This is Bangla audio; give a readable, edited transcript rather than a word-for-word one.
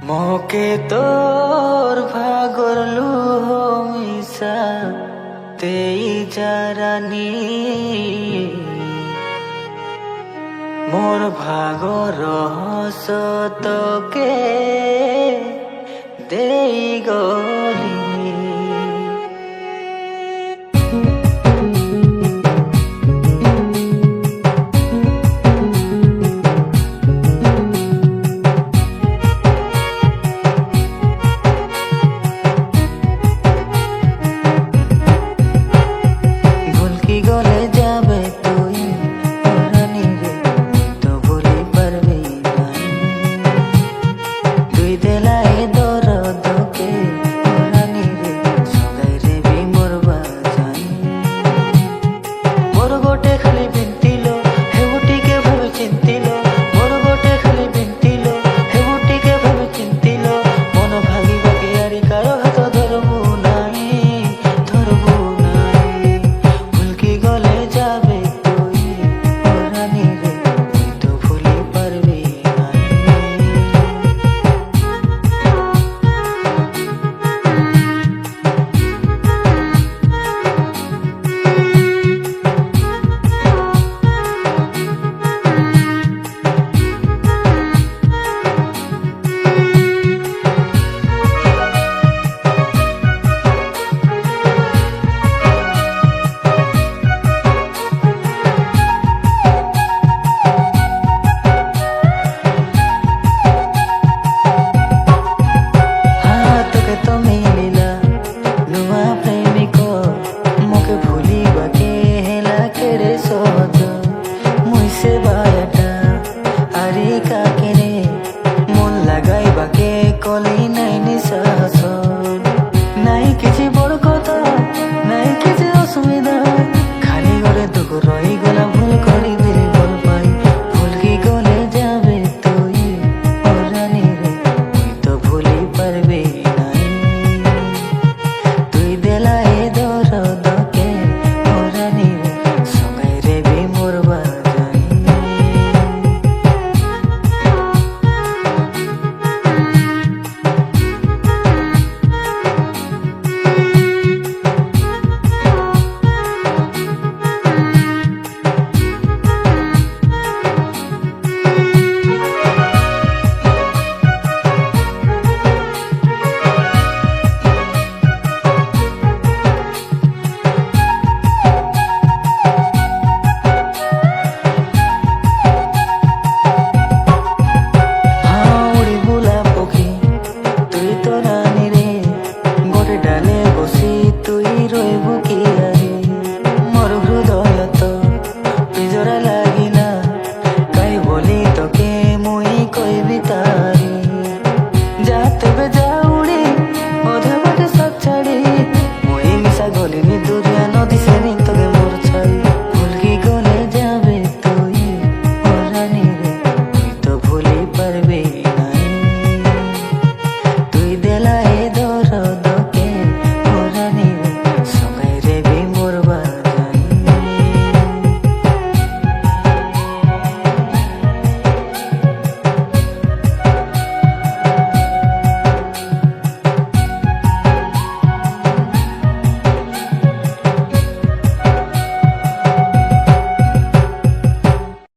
মোকে তোর ভাগর লুহ মিশা তেই জারানি মোর ভাগর রহস্য তোকে দেই গলি। গলে যাবে তুই রানী রে, তো ভুলি পারবি না তুই দেলাই দরদকে রানী রে, সদাই রে বিমোর বাজাই মোর গোটে খালি বিন্তিল হেবুটিকে ভাবে চিন্তিল, মোর গোটে খালি বিন্তিল হেবুটিকে ভাবে চিন্তিল, মন ভাগিবাকে আরি কারো হাত ধরবু নাই ধরবু গলে যাবে তুই রানী রে, তুই তো ভুলি পারবি না। কলি নাই নিঃশ্বাস নাই কিছু বড় কথা নাই কিছু অসুবিধা, খালি ঘরে দুঃখ রই গলা ভুল করি দিলে বল পাই, ভুল কি গলে যাবে তুই রানী রে, তুই তো ভুলি পারবি নাই তুই দেলাই দরদকে রানী রে, সবাই রে বিমোর বাজাই। ডালে বসি তুই রইবু কি আরে, মোর হৃদয় তো পিজরা লাগিলা কাই বলি তোকে